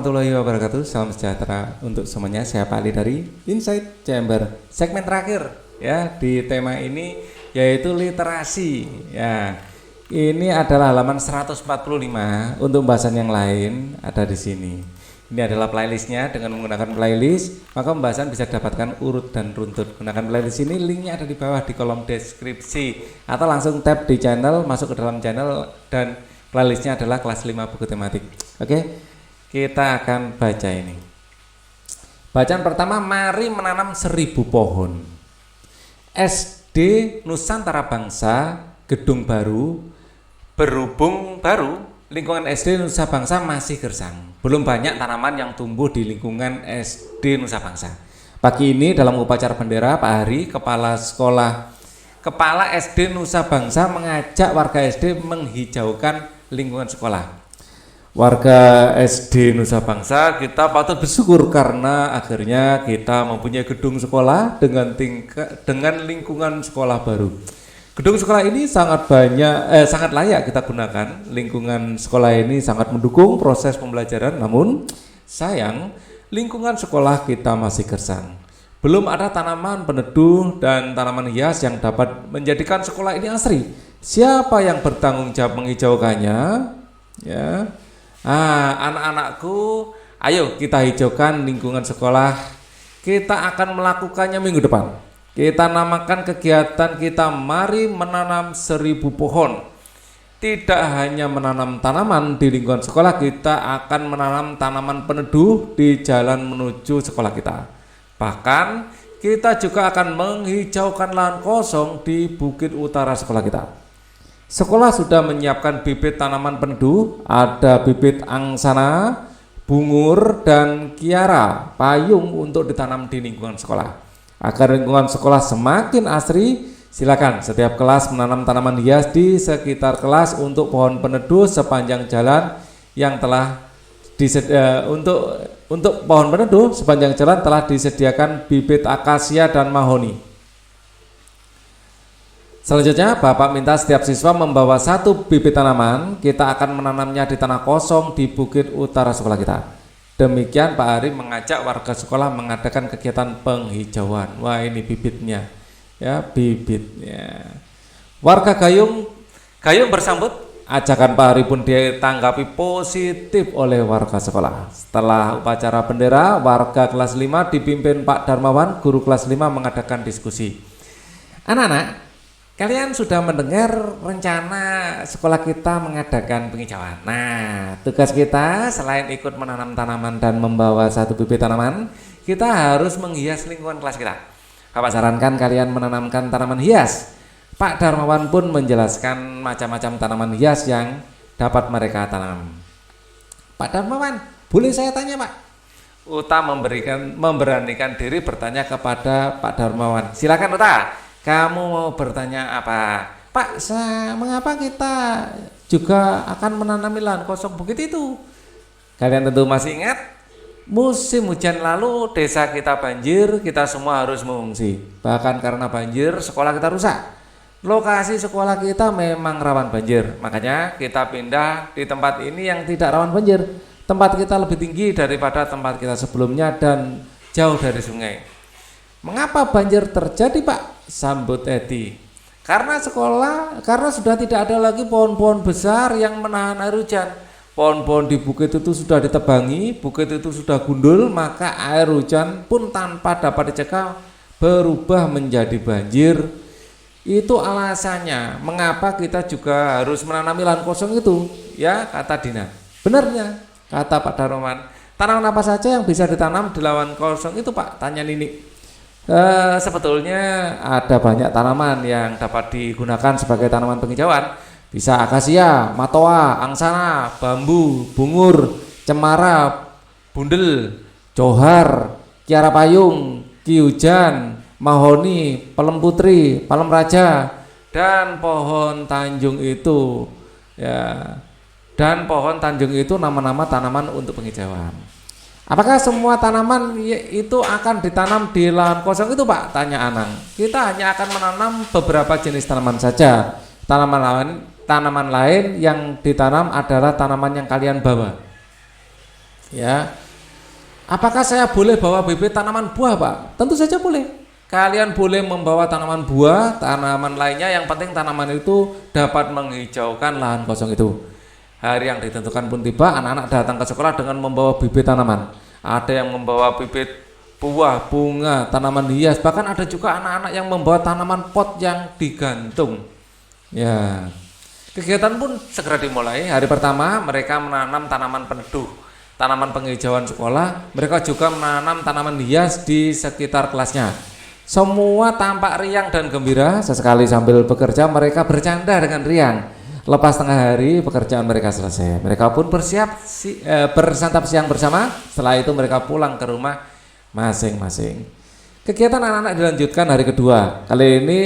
Warahmatullahi wabarakatuh. Salam sejahtera untuk semuanya. Saya Pak Ali dari Insight Chamber. Segmen terakhir ya di tema ini yaitu literasi. Ya, ini adalah halaman 145. Untuk pembahasan yang lain ada di sini. Ini adalah playlistnya. Dengan menggunakan playlist, maka pembahasan bisa didapatkan urut dan runtut. Gunakan playlist ini, linknya ada di bawah di kolom deskripsi, atau langsung tap di channel, masuk ke dalam channel, dan playlistnya adalah kelas 5 buku tematik. Oke. Kita akan baca ini. Bacaan pertama, mari menanam 1000 pohon. SD Nusantara Bangsa, Gedung Baru. Berhubung baru, lingkungan SD Nusa Bangsa masih gersang. Belum banyak tanaman yang tumbuh di lingkungan SD Nusa Bangsa. Pagi ini dalam upacara bendera, Pak Hari, Kepala SD Nusa Bangsa mengajak warga SD menghijaukan lingkungan sekolah. Warga SD Nusa Bangsa, kita patut bersyukur karena akhirnya kita mempunyai gedung sekolah dengan lingkungan sekolah baru. Gedung sekolah ini sangat layak kita gunakan. Lingkungan sekolah ini sangat mendukung proses pembelajaran, namun sayang lingkungan sekolah kita masih gersang. Belum ada tanaman peneduh dan tanaman hias yang dapat menjadikan sekolah ini asri. Siapa yang bertanggung jawab menghijaukannya? Ya. Anak-anakku, ayo kita hijaukan lingkungan sekolah. Kita akan melakukannya minggu depan. Kita namakan kegiatan kita mari menanam 1000 pohon. Tidak hanya menanam tanaman di lingkungan sekolah, kita akan menanam tanaman peneduh di jalan menuju sekolah kita. Bahkan kita juga akan menghijaukan lahan kosong di bukit utara sekolah kita. Sekolah sudah menyiapkan bibit tanaman peneduh, ada bibit angsana, bungur, dan kiara, payung untuk ditanam di lingkungan sekolah. Agar lingkungan sekolah semakin asri, silakan setiap kelas menanam tanaman hias di sekitar kelas untuk pohon peneduh sepanjang jalan yang telah untuk pohon peneduh sepanjang jalan telah disediakan bibit akasia dan mahoni. Selanjutnya, Bapak minta setiap siswa membawa 1 bibit tanaman. Kita akan menanamnya di tanah kosong di bukit utara sekolah kita. Demikian Pak Hari mengajak warga sekolah mengadakan kegiatan penghijauan. Wah, ini bibitnya. Ya, bibitnya. Warga Gayung bersambut. Ajakan Pak Hari pun ditanggapi positif oleh warga sekolah. Setelah upacara bendera, warga kelas 5 dipimpin Pak Darmawan, guru kelas 5 mengadakan diskusi. Anak-anak, kalian sudah mendengar rencana sekolah kita mengadakan penghijauan. Nah, tugas kita selain ikut menanam tanaman dan membawa 1 bibit tanaman, kita harus menghias lingkungan kelas kita. Bapak sarankan kalian menanamkan tanaman hias. Pak Darmawan pun menjelaskan macam-macam tanaman hias yang dapat mereka tanam. Pak Darmawan, boleh saya tanya, Pak? Uta memberanikan diri bertanya kepada Pak Darmawan. Silakan Uta. Kamu mau bertanya apa? Pak, mengapa kita juga akan menanami lahan kosong bukit itu? Kalian tentu masih ingat, musim hujan lalu desa kita banjir, kita semua harus mengungsi. Bahkan karena banjir, sekolah kita rusak. Lokasi sekolah kita memang rawan banjir. Makanya kita pindah di tempat ini yang tidak rawan banjir. Tempat kita lebih tinggi daripada tempat kita sebelumnya dan jauh dari sungai. Mengapa banjir terjadi, Pak? Sambut Edi. Karena sudah tidak ada lagi pohon-pohon besar yang menahan air hujan. Pohon-pohon di bukit itu sudah ditebangi, bukit itu sudah gundul, maka air hujan pun tanpa dapat dicegah berubah menjadi banjir. Itu alasannya mengapa kita juga harus menanami lahan kosong itu, ya, kata Dina. Benarnya, kata Pak Darmawan. Tanaman apa saja yang bisa ditanam di lahan kosong itu, Pak? Tanya Nini. Sebetulnya ada banyak tanaman yang dapat digunakan sebagai tanaman penghijauan. Bisa akasia, matoa, angsana, bambu, bungur, cemara, bundel, johar, kiara payung, ki hujan, mahoni, pelem putri, palem raja, dan pohon tanjung itu. Ya, dan pohon tanjung itu nama-nama tanaman untuk penghijauan. Apakah semua tanaman itu akan ditanam di lahan kosong itu, Pak? Tanya Anang. Kita hanya akan menanam beberapa jenis tanaman saja. Tanaman lain yang ditanam adalah tanaman yang kalian bawa. Ya, apakah saya boleh bawa bibit tanaman buah, Pak? Tentu saja boleh. Kalian boleh membawa tanaman buah, tanaman lainnya, yang penting tanaman itu dapat menghijaukan lahan kosong itu. Hari yang ditentukan pun tiba, anak-anak datang ke sekolah dengan membawa bibit tanaman. Ada yang membawa bibit buah, bunga, tanaman hias, bahkan ada juga anak-anak yang membawa tanaman pot yang digantung. Ya, kegiatan pun segera dimulai. Hari pertama mereka menanam tanaman peneduh, tanaman penghijauan sekolah. Mereka juga menanam tanaman hias di sekitar kelasnya. Semua tampak riang dan gembira. Sesekali sambil bekerja mereka bercanda dengan riang. Lepas tengah hari pekerjaan mereka selesai, mereka pun bersiap bersantap siang bersama. Setelah itu mereka pulang ke rumah masing-masing. Kegiatan anak-anak dilanjutkan hari kedua. Kali ini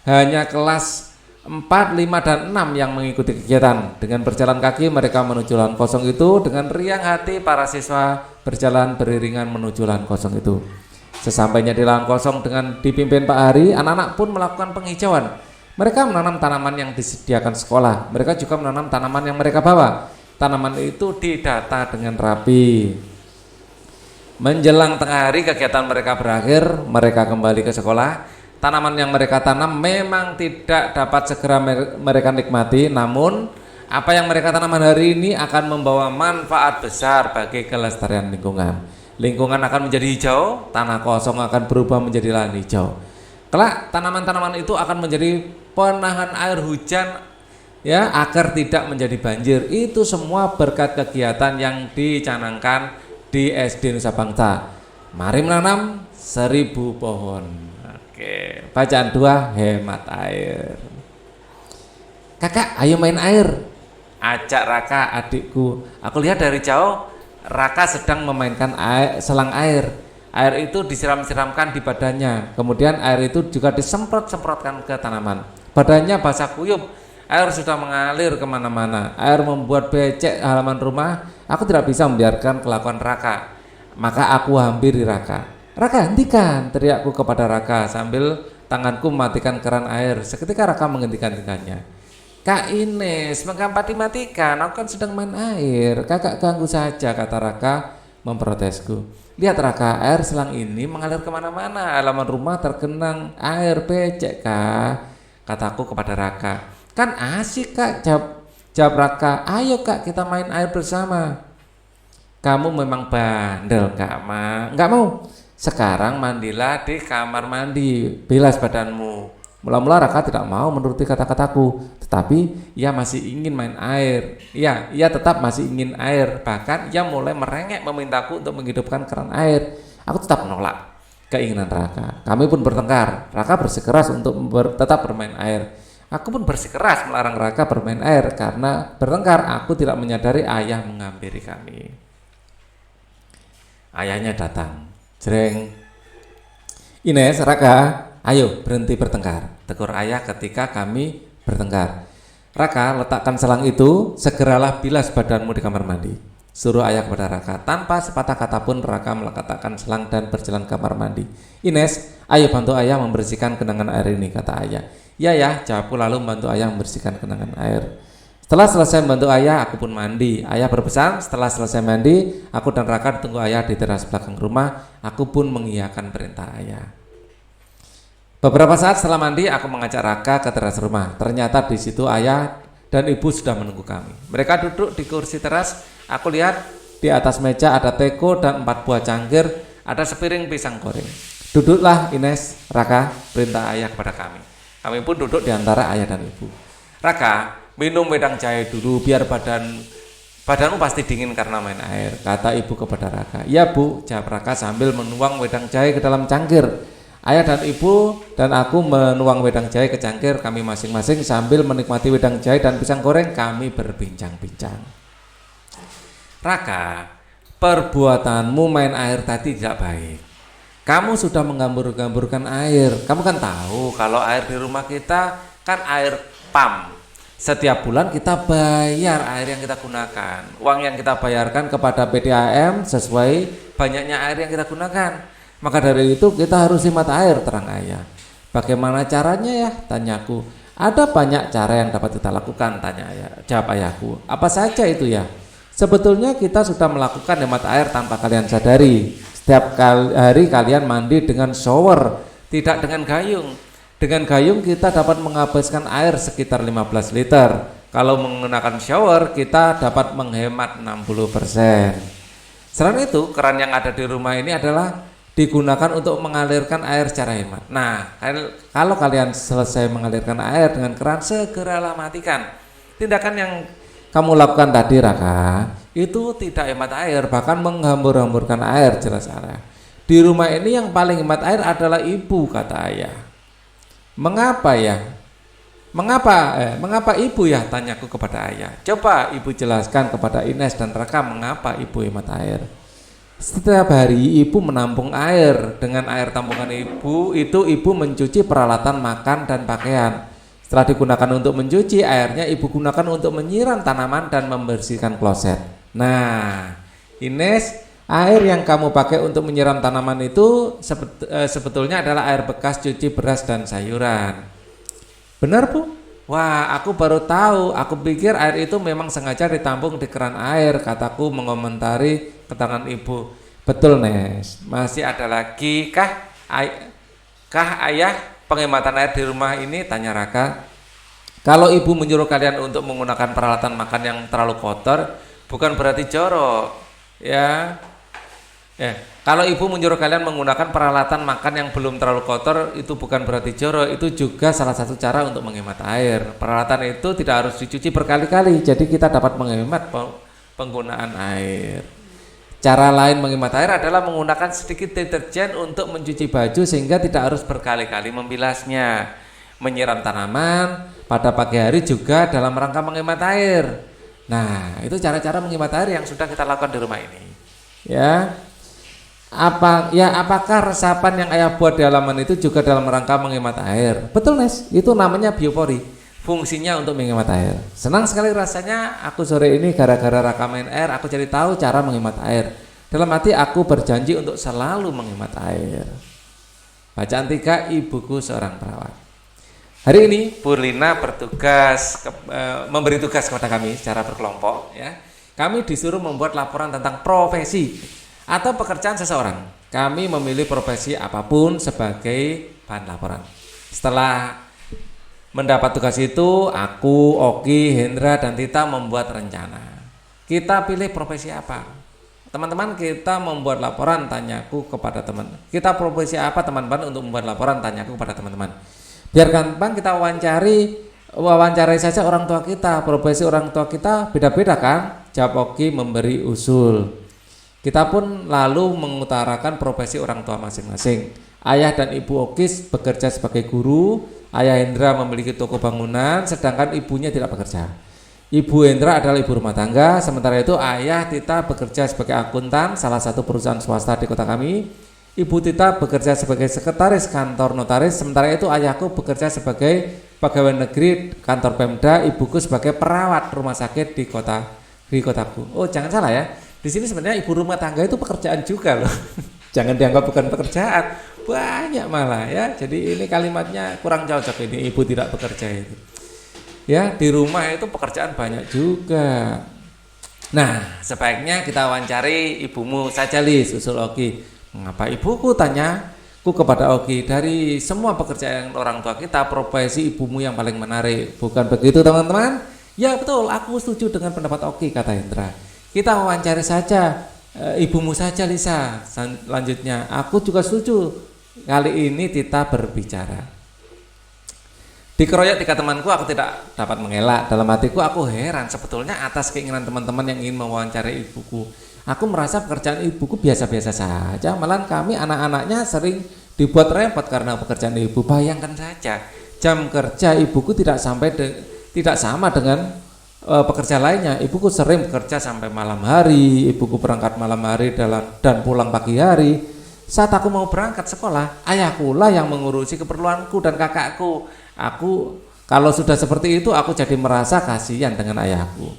hanya kelas 4, 5, dan 6 yang mengikuti kegiatan. Dengan berjalan kaki mereka menuju lahan kosong itu. Dengan riang hati para siswa berjalan beriringan menuju lahan kosong itu. Sesampainya di lahan kosong dengan dipimpin Pak Hari, anak-anak pun melakukan penghijauan. Mereka menanam tanaman yang disediakan sekolah. Mereka juga menanam tanaman yang mereka bawa. Tanaman itu didata dengan rapi. Menjelang tengah hari kegiatan mereka berakhir, mereka kembali ke sekolah. Tanaman yang mereka tanam memang tidak dapat segera mereka nikmati, namun apa yang mereka tanam hari ini akan membawa manfaat besar bagi kelestarian lingkungan. Lingkungan akan menjadi hijau, tanah kosong akan berubah menjadi lahan hijau. Kelak tanaman-tanaman itu akan menjadi penahan air hujan, ya, agar tidak menjadi banjir. Itu semua berkat kegiatan yang dicanangkan di SD Nusa Bangsa. Mari menanam 1000 pohon. Oke, bacaan 2, hemat air. Kakak, ayo main air. Ajak Raka, adikku. Aku lihat dari jauh Raka sedang memainkan selang air. Air itu disiram-siramkan di badannya. Kemudian air itu juga disemprot-semprotkan ke tanaman. Badannya basah kuyup. Air sudah mengalir kemana-mana. Air membuat becek halaman rumah. Aku tidak bisa membiarkan kelakuan Raka. Maka aku hampiri Raka. Raka, hentikan, teriakku kepada Raka sambil tanganku mematikan keran air. Seketika Raka menghentikannya. Kak Ines, mengapa matikan? Aku kan sedang main air. Kakak ganggu saja, kata Raka memprotesku. Lihat Raka, air selang ini mengalir kemana-mana. Halaman rumah tergenang air, becek kak, kataku kepada Raka. Kan asik kak, jawab Raka. Ayo kak, kita main air bersama. Kamu memang bandel kak, nggak mau. Sekarang mandilah di kamar mandi, bilas badanmu. Mula-mula Raka tidak mau menuruti kata-kataku, tetapi ia masih ingin main air. Ia tetap masih ingin air. Bahkan ia mulai merengek memintaku untuk menghidupkan keran air. Aku tetap menolak keinginan Raka. Kami pun bertengkar. Raka bersikeras untuk tetap bermain air. Aku pun bersikeras melarang Raka bermain air. Karena bertengkar, aku tidak menyadari ayah menghampiri kami. Ayahnya datang. Jreng. Ines, Raka, ayo berhenti bertengkar, tegur ayah ketika kami bertengkar. Raka, letakkan selang itu, segeralah bilas badanmu di kamar mandi, suruh ayah kepada Raka. Tanpa sepatah kata pun Raka meletakkan selang dan berjalan ke kamar mandi. Ines, ayo bantu ayah membersihkan genangan air ini, kata ayah. Ya ya, jawabku lalu membantu ayah membersihkan genangan air. Setelah selesai membantu ayah, aku pun mandi. Ayah berpesan, setelah selesai mandi, aku dan Raka ditunggu ayah di teras belakang rumah. Aku pun mengiyakan perintah ayah. Beberapa saat setelah mandi, aku mengajak Raka ke teras rumah. Ternyata di situ ayah dan ibu sudah menunggu kami. Mereka duduk di kursi teras. Aku lihat di atas meja ada teko dan 4 buah cangkir, ada sepiring pisang goreng. Duduklah Ines, Raka, perintah ayah kepada kami. Kami pun duduk di antara ayah dan ibu. Raka, minum wedang jahe dulu biar badanmu pasti dingin karena main air, kata ibu kepada Raka. Ya bu, jawab Raka sambil menuang wedang jahe ke dalam cangkir. Ayah dan ibu dan aku menuang wedang jahe ke cangkir kami masing-masing sambil menikmati wedang jahe dan pisang goreng. Kami berbincang-bincang. Raka, perbuatanmu main air tadi tidak baik. Kamu sudah menggambur-gamburkan air. Kamu kan tahu kalau air di rumah kita kan air PAM. Setiap bulan kita bayar air yang kita gunakan. Uang yang kita bayarkan kepada PDAM sesuai banyaknya air yang kita gunakan. Maka dari itu kita harus hemat air, terang ayah. Bagaimana caranya ya? Tanyaku. Ada banyak cara yang dapat kita lakukan, tanya ayah. Jawab ayahku. Apa saja itu ya? Sebetulnya kita sudah melakukan hemat air tanpa kalian sadari. Setiap hari kalian mandi dengan shower, tidak dengan gayung. Dengan gayung kita dapat menghabiskan air sekitar 15 liter. Kalau menggunakan shower kita dapat menghemat 60%. Selain itu, keran yang ada di rumah ini adalah digunakan untuk mengalirkan air secara hemat. Nah, kalau kalian selesai mengalirkan air dengan keran, segeralah matikan. Tindakan yang kamu lakukan tadi, Raka, itu tidak hemat air, bahkan menghambur-hamburkan air, jelas arah. Di rumah ini yang paling hemat air adalah ibu, kata ayah. Mengapa ya? Mengapa ibu ya? Tanyaku kepada ayah. Coba ibu jelaskan kepada Ines dan Raka mengapa ibu hemat air. Setiap hari ibu menampung air. Dengan air tampungan ibu itu ibu mencuci peralatan makan dan pakaian. Setelah digunakan untuk mencuci, airnya ibu gunakan untuk menyiram tanaman dan membersihkan kloset. Nah, Ines, air yang kamu pakai untuk menyiram tanaman itu sebetulnya adalah air bekas cuci beras dan sayuran. Benar, Bu? Wah, aku baru tahu. Aku pikir air itu memang sengaja ditampung di keran air, kataku mengomentari keterangan ibu. Betul, Nes. Masih ada lagi kah ayah penghematan air di rumah ini? Tanya Raka. Kalau ibu menyuruh kalian untuk menggunakan peralatan makan yang terlalu kotor, bukan berarti jorok, ya. Kalau ibu menyuruh kalian menggunakan peralatan makan yang belum terlalu kotor, itu bukan berarti jorok, itu juga salah satu cara untuk menghemat air. Peralatan itu tidak harus dicuci berkali-kali, jadi kita dapat menghemat penggunaan air. Cara lain menghemat air adalah menggunakan sedikit deterjen untuk mencuci baju sehingga tidak harus berkali-kali membilasnya. Menyiram tanaman pada pagi hari juga dalam rangka menghemat air. Nah, itu cara-cara menghemat air yang sudah kita lakukan di rumah ini. Ya. Apakah resapan yang ayah buat di halaman itu juga dalam rangka menghemat air? Betul, Nes, itu namanya biopori, fungsinya untuk menghemat air. Senang sekali rasanya aku sore ini gara-gara Raka main air, aku jadi tahu cara menghemat air. Dalam hati aku berjanji untuk selalu menghemat air. Bacaan 3, ibuku seorang perawat. Hari ini Purlina memberi tugas kepada kami secara berkelompok, ya. Kami disuruh membuat laporan tentang profesi atau pekerjaan seseorang. Kami memilih profesi apapun sebagai bahan laporan. Setelah mendapat tugas itu, aku, Oki, Hendra, dan Tita membuat rencana. Kita pilih profesi apa? Teman-teman, kita membuat laporan, tanyaku kepada teman. Kita profesi apa teman-teman untuk membuat laporan, tanyaku kepada teman-teman. Biar gampang kita wawancarai saja orang tua kita. Profesi orang tua kita beda-beda kan? Jawab Oki memberi usul. Kita pun lalu mengutarakan profesi orang tua masing-masing. Ayah dan ibu Okis bekerja sebagai guru, ayah Hendra memiliki toko bangunan, sedangkan ibunya tidak bekerja. Ibu Hendra adalah ibu rumah tangga, sementara itu ayah Tita bekerja sebagai akuntan salah satu perusahaan swasta di kota kami. Ibu Tita bekerja sebagai sekretaris kantor notaris, sementara itu ayahku bekerja sebagai pegawai negeri kantor Pemda, ibuku sebagai perawat rumah sakit di kotaku. Oh, jangan salah ya. Di sini sebenarnya ibu rumah tangga itu pekerjaan juga loh. Jangan dianggap bukan pekerjaan, banyak malah ya. Jadi ini kalimatnya kurang cocok ini, ibu tidak bekerja itu. Ya, di rumah itu pekerjaan banyak juga. Nah, sebaiknya kita wawancari ibumu saja, Lis, usul Oki. Mengapa ibuku, tanyaku kepada Oki. Dari semua pekerjaan orang tua kita, profesi ibumu yang paling menarik. Bukan begitu, teman-teman? Ya betul, aku setuju dengan pendapat Oki, kata Hendra. Kita wawancari saja ibumu saja, Lisa. Selanjutnya, aku juga setuju. Kali ini Tita berbicara. Dikeroyok 3 temanku, aku tidak dapat mengelak. Dalam hatiku aku heran sebetulnya atas keinginan teman-teman yang ingin mewawancari ibuku. Aku merasa pekerjaan ibuku biasa-biasa saja. Malah kami anak-anaknya sering dibuat repot karena pekerjaan ibu. Bayangkan saja, jam kerja ibuku tidak sama dengan pekerja lainnya. Ibuku sering bekerja sampai malam hari, ibuku berangkat malam hari dan pulang pagi hari. Saat aku mau berangkat sekolah, ayahku lah yang mengurusi keperluanku dan kakakku. Kalau sudah seperti itu, aku jadi merasa kasihan dengan ayahku.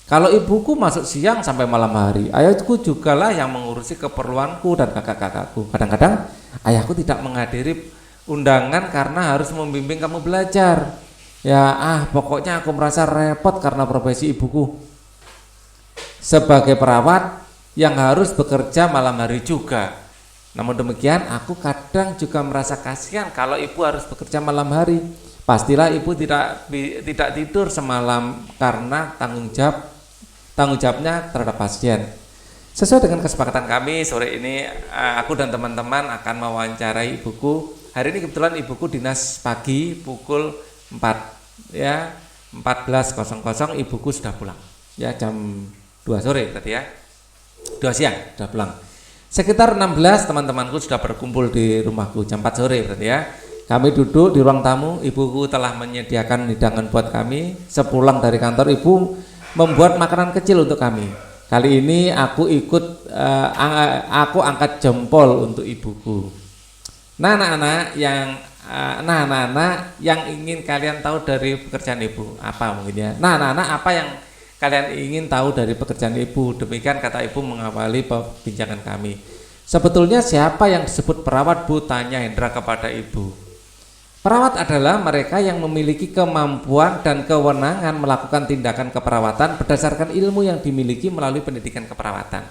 Kalau ibuku masuk siang sampai malam hari, ayahku juga lah yang mengurusi keperluanku dan kakak-kakakku. Kadang-kadang ayahku tidak menghadiri undangan karena harus membimbing kamu belajar. Ya, pokoknya aku merasa repot karena profesi ibuku. sebagai perawat yang harus bekerja malam hari juga. Namun demikian aku kadang juga merasa kasihan kalau ibu harus bekerja malam hari. Pastilah ibu tidak tidur semalam karena tanggung jawabnya terhadap pasien. Sesuai dengan kesepakatan kami, sore ini aku dan teman-teman akan mewawancarai ibuku. Hari ini kebetulan ibuku dinas pagi pukul 4 ya, 14.00 ibuku sudah pulang. Ya, jam 2 sore berarti ya. 2 siang sudah pulang. Sekitar 16 teman-temanku sudah berkumpul di rumahku jam 4 sore berarti ya. Kami duduk di ruang tamu, ibuku telah menyediakan hidangan buat kami. Sepulang dari kantor ibu membuat makanan kecil untuk kami. Kali ini aku aku angkat jempol untuk ibuku. Nah, anak-anak yang ingin kalian tahu dari pekerjaan ibu apa mungkin ya. Nah, anak-anak apa yang kalian ingin tahu dari pekerjaan ibu? Demikian kata ibu mengawali perbincangan kami. Sebetulnya siapa yang disebut perawat, Bu? Tanya Hendra kepada ibu. Perawat adalah mereka yang memiliki kemampuan dan kewenangan melakukan tindakan keperawatan berdasarkan ilmu yang dimiliki melalui pendidikan keperawatan.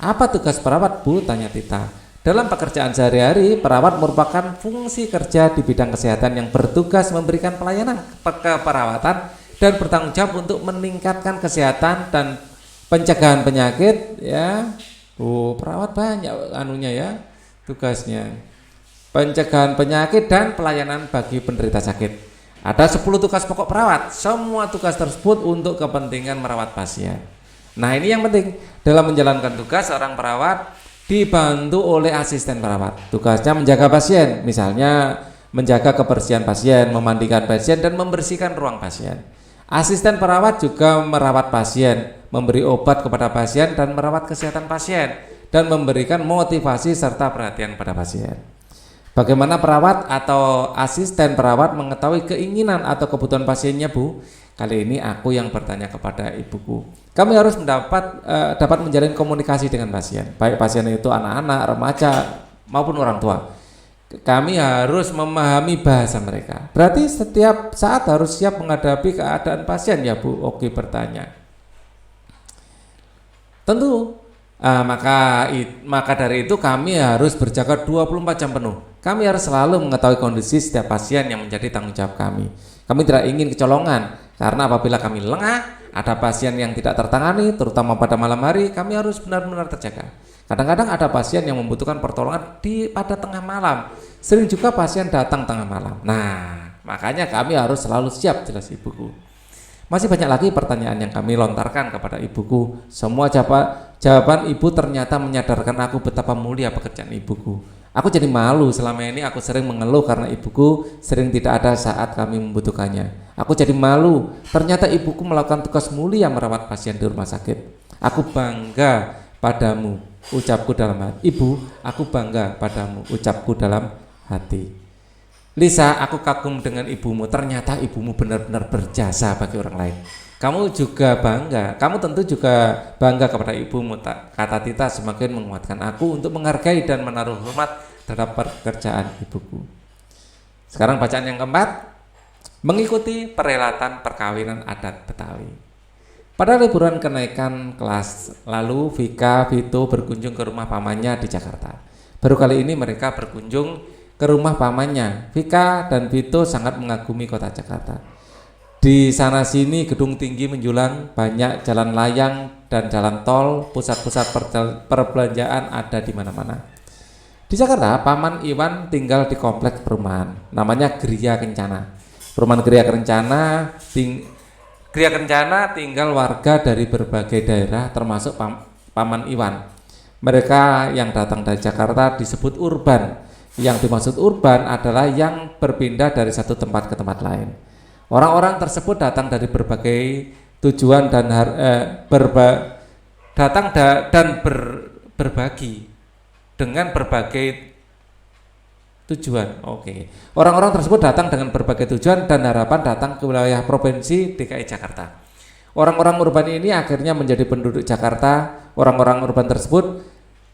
Apa tugas perawat, Bu? Tanya Tita. Dalam pekerjaan sehari-hari, perawat merupakan fungsi kerja di bidang kesehatan yang bertugas memberikan pelayanan keperawatan dan bertanggung jawab untuk meningkatkan kesehatan dan pencegahan penyakit ya. Perawat banyak anunya ya, tugasnya. Pencegahan penyakit dan pelayanan bagi penderita sakit. Ada 10 tugas pokok perawat. Semua tugas tersebut untuk kepentingan merawat pasien. Nah, ini yang penting. Dalam menjalankan tugas, seorang perawat dibantu oleh asisten perawat. Tugasnya menjaga pasien, misalnya menjaga kebersihan pasien, memandikan pasien, dan membersihkan ruang pasien. Asisten perawat juga merawat pasien, memberi obat kepada pasien, dan merawat kesehatan pasien, dan memberikan motivasi serta perhatian pada pasien. Bagaimana perawat atau asisten perawat mengetahui keinginan atau kebutuhan pasiennya, Bu? Kali ini aku yang bertanya kepada ibuku. Kami harus dapat menjalin komunikasi dengan pasien, baik pasien itu anak-anak, remaja maupun orang tua. Kami harus memahami bahasa mereka. Berarti setiap saat harus siap menghadapi keadaan pasien ya, Bu? Oke, bertanya. Tentu. Maka dari itu kami harus berjaga 24 jam penuh. Kami harus selalu mengetahui kondisi setiap pasien yang menjadi tanggung jawab kami. Kami tidak ingin kecolongan, karena apabila kami lengah, ada pasien yang tidak tertangani, terutama pada malam hari, kami harus benar-benar terjaga. Kadang-kadang ada pasien yang membutuhkan pertolongan pada tengah malam. Sering juga pasien datang tengah malam. Nah, makanya kami harus selalu siap, jelas ibuku. Masih banyak lagi pertanyaan yang kami lontarkan kepada ibuku. Semua jawaban ibu ternyata menyadarkan aku betapa mulia pekerjaan ibuku. Aku jadi malu, selama ini aku sering mengeluh karena ibuku sering tidak ada saat kami membutuhkannya. Aku jadi malu, ternyata ibuku melakukan tugas mulia merawat pasien di rumah sakit. Aku bangga padamu, ucapku dalam hati. Ibu, aku bangga padamu, ucapku dalam hati. Lisa, aku kagum dengan ibumu. Ternyata ibumu benar-benar berjasa bagi orang lain. Kamu juga bangga, kamu tentu juga bangga kepada ibumu. Kata Tita semakin menguatkan aku untuk menghargai dan menaruh hormat terhadap pekerjaan ibuku. Sekarang bacaan yang keempat, mengikuti perhelatan perkawinan adat Betawi. Pada liburan kenaikan kelas lalu, Vika, Vito berkunjung ke rumah pamannya di Jakarta. Baru kali ini mereka berkunjung ke rumah pamannya. Vika dan Vito sangat mengagumi kota Jakarta. Di sana sini gedung tinggi menjulang, banyak jalan layang dan jalan tol, pusat-pusat perbelanjaan ada di mana-mana. Di Jakarta, Paman Iwan tinggal di kompleks perumahan, namanya Gria Kencana. Perumahan Gria Kencana tinggal warga dari berbagai daerah, termasuk Paman Iwan. Mereka yang datang dari Jakarta disebut urban. Yang dimaksud urban adalah yang berpindah dari satu tempat ke tempat lain. Orang-orang tersebut datang dari berbagai tujuan dan berbagi dengan berbagai tujuan. Oke. Orang-orang tersebut datang dengan berbagai tujuan dan harapan datang ke wilayah provinsi DKI Jakarta. Orang-orang urban ini akhirnya menjadi penduduk Jakarta. Orang-orang urban tersebut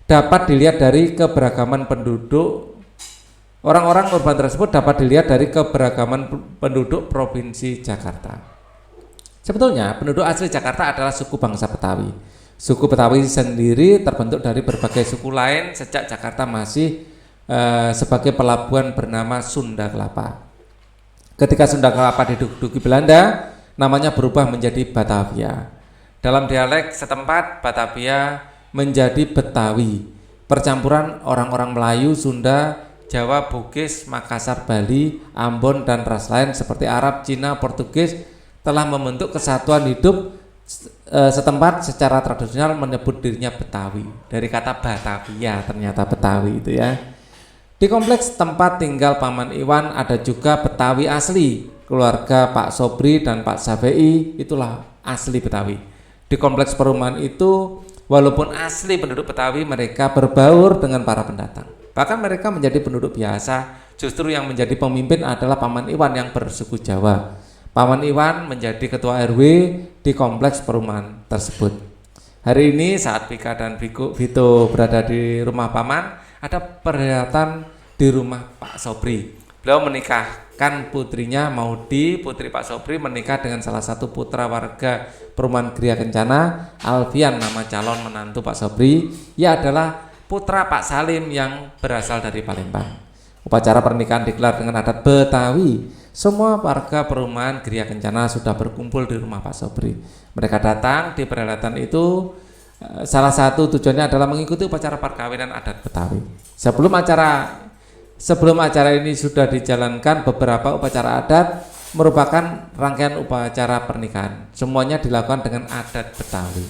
dapat dilihat dari keberagaman penduduk. Orang-orang urban tersebut dapat dilihat dari keberagaman penduduk provinsi Jakarta. Sebetulnya penduduk asli Jakarta adalah suku bangsa Betawi. Suku Betawi sendiri terbentuk dari berbagai suku lain sejak Jakarta masih sebagai pelabuhan bernama Sunda Kelapa. Ketika Sunda Kelapa diduduki Belanda, namanya berubah menjadi Batavia. Dalam dialek setempat, Batavia menjadi Betawi, percampuran orang-orang Melayu, Sunda, Jawa, Bugis, Makassar, Bali, Ambon, dan ras lain seperti Arab, Cina, Portugis telah membentuk kesatuan hidup setempat secara tradisional menyebut dirinya Betawi. Dari kata Batavia ternyata Betawi itu ya. Di kompleks tempat tinggal Paman Iwan ada juga Betawi asli, keluarga Pak Sobri dan Pak Safei itulah asli Betawi. Di kompleks perumahan itu walaupun asli penduduk Betawi, mereka berbaur dengan para pendatang. Bahkan mereka menjadi penduduk biasa, justru yang menjadi pemimpin adalah Paman Iwan yang bersuku Jawa. Paman Iwan menjadi ketua RW di kompleks perumahan tersebut. Hari ini saat Pika dan Vito berada di rumah Paman, ada perhelatan di rumah Pak Sobri. Beliau menikahkan putrinya Maudi, putri Pak Sobri menikah dengan salah satu putra warga perumahan Gria Kencana, Alfian nama calon menantu Pak Sobri. Ia adalah putra Pak Salim yang berasal dari Palembang. Upacara pernikahan digelar dengan adat Betawi. Semua warga perumahan Gria Kencana sudah berkumpul di rumah Pak Sobri. Mereka datang di perhelatan itu. Salah satu tujuannya adalah mengikuti upacara perkawinan adat Betawi. Sebelum acara ini sudah dijalankan beberapa upacara adat merupakan rangkaian upacara pernikahan. Semuanya dilakukan dengan adat Betawi.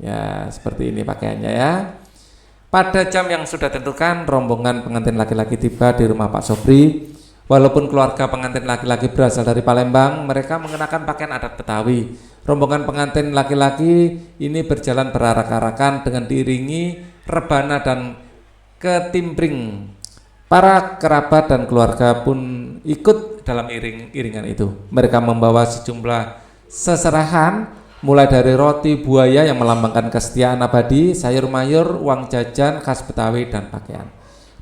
Ya, seperti ini pakaiannya ya. Pada jam yang sudah ditentukan, rombongan pengantin laki-laki tiba di rumah Pak Sobri. Walaupun keluarga pengantin laki-laki berasal dari Palembang, mereka mengenakan pakaian adat Betawi. Rombongan pengantin laki-laki ini berjalan berarak-arakan dengan diiringi rebana dan ketimpring. Para kerabat dan keluarga pun ikut dalam iringan itu. Mereka membawa sejumlah seserahan, mulai dari roti buaya yang melambangkan kesetiaan abadi, sayur mayur, uang jajan khas Betawi, dan pakaian.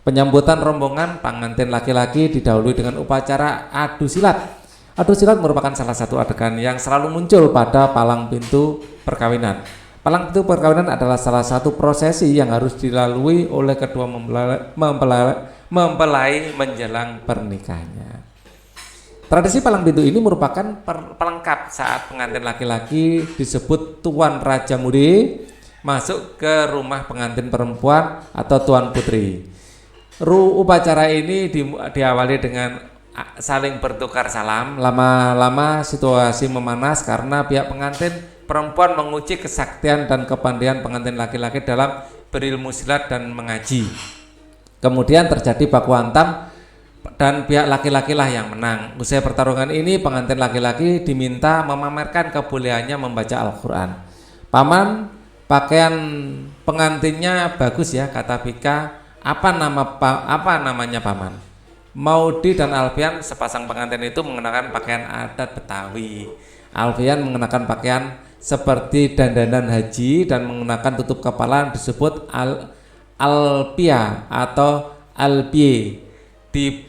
Penyambutan rombongan pengantin laki-laki didahului dengan upacara adu silat. Adu silat merupakan salah satu adegan yang selalu muncul pada palang pintu perkawinan. Palang pintu perkawinan adalah salah satu prosesi yang harus dilalui oleh kedua mempelai menjelang pernikahannya. Tradisi palang pintu ini merupakan pelengkap saat pengantin laki-laki disebut Tuan Raja Mudi masuk ke rumah pengantin perempuan atau Tuan Putri. Upacara ini diawali dengan saling bertukar salam. Lama-lama situasi memanas karena pihak pengantin perempuan menguji kesaktian dan kepandaian pengantin laki-laki dalam berilmu silat dan mengaji. Kemudian terjadi baku hantam dan pihak laki-laki lah yang menang. Usai pertarungan ini, pengantin laki-laki diminta memamerkan kebolehannya membaca Al-Quran. Paman, pakaian pengantinnya bagus ya, kata Pika. Apa namanya Paman? Maudi dan Alfian, sepasang pengantin itu mengenakan pakaian adat Betawi. Alfian mengenakan pakaian seperti dandanan haji dan mengenakan tutup kepala yang disebut alpia atau alpie. Di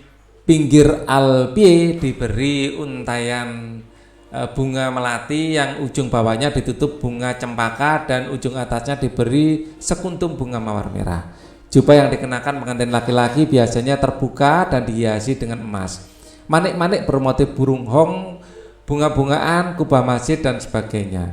pinggir alpie diberi untayan bunga melati yang ujung bawahnya ditutup bunga cempaka dan ujung atasnya diberi sekuntum bunga mawar merah. Jubah yang dikenakan pengantin laki-laki biasanya terbuka dan dihiasi dengan emas. Manik-manik bermotif burung hong, bunga-bungaan, kubah masjid, dan sebagainya.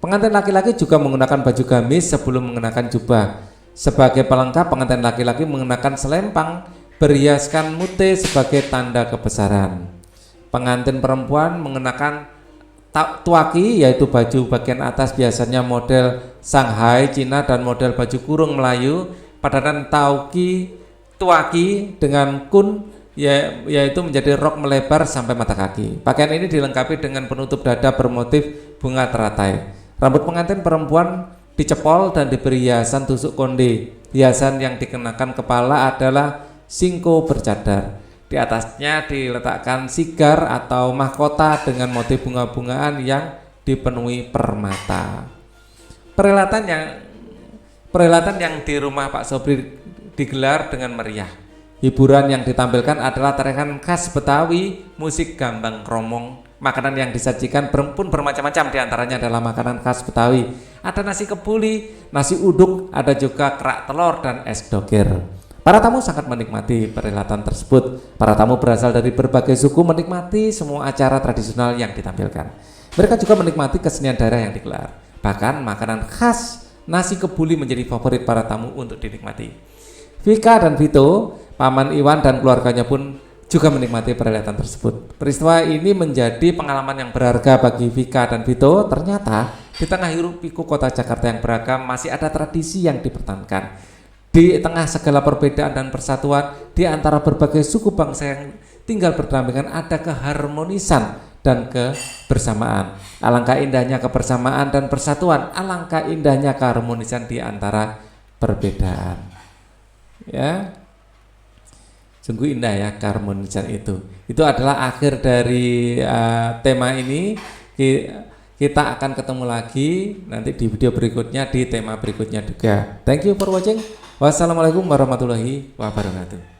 Pengantin laki-laki juga menggunakan baju gamis sebelum mengenakan jubah. Sebagai pelengkap, pengantin laki-laki mengenakan selempang berhiaskan mute sebagai tanda kebesaran. Pengantin perempuan mengenakan tuaki, yaitu baju bagian atas biasanya model Shanghai, Cina, dan model baju kurung Melayu. Padanan tuaki dengan kun yaitu menjadi rok melebar sampai mata kaki. Pakaian ini dilengkapi dengan penutup dada bermotif bunga teratai. Rambut pengantin perempuan dicepol dan diberi hiasan tusuk konde. Hiasan yang dikenakan kepala adalah singko bercadar. Di atasnya diletakkan sigar atau mahkota dengan motif bunga-bungaan yang dipenuhi permata. Perhelatan yang di rumah Pak Sobri digelar dengan meriah. Hiburan yang ditampilkan adalah tarian khas Betawi, musik gambang kromong, Makanan yang disajikan pun bermacam-macam, diantaranya adalah makanan khas Betawi. Ada nasi kebuli, nasi uduk, ada juga kerak telur dan es doger. Para tamu sangat menikmati perhelatan tersebut. Para tamu berasal dari berbagai suku menikmati semua acara tradisional yang ditampilkan. Mereka juga menikmati kesenian daerah yang digelar. Bahkan makanan khas nasi kebuli menjadi favorit para tamu untuk dinikmati. Vika dan Vito, Paman Iwan dan keluarganya pun juga menikmati perhelatan tersebut. Peristiwa ini menjadi pengalaman yang berharga bagi Vika dan Vito. Ternyata di tengah hiruk pikuk kota Jakarta yang beragam masih ada tradisi yang dipertahankan. Di tengah segala perbedaan dan persatuan di antara berbagai suku bangsa yang tinggal berdampingan ada keharmonisan dan kebersamaan. Alangkah indahnya kebersamaan dan persatuan, alangkah indahnya keharmonisan di antara perbedaan. Ya. Sungguh indah ya keharmonisan itu. Itu adalah akhir dari tema ini. Kita akan ketemu lagi nanti di video berikutnya, di tema berikutnya juga. Thank you for watching. Wassalamualaikum warahmatullahi wabarakatuh.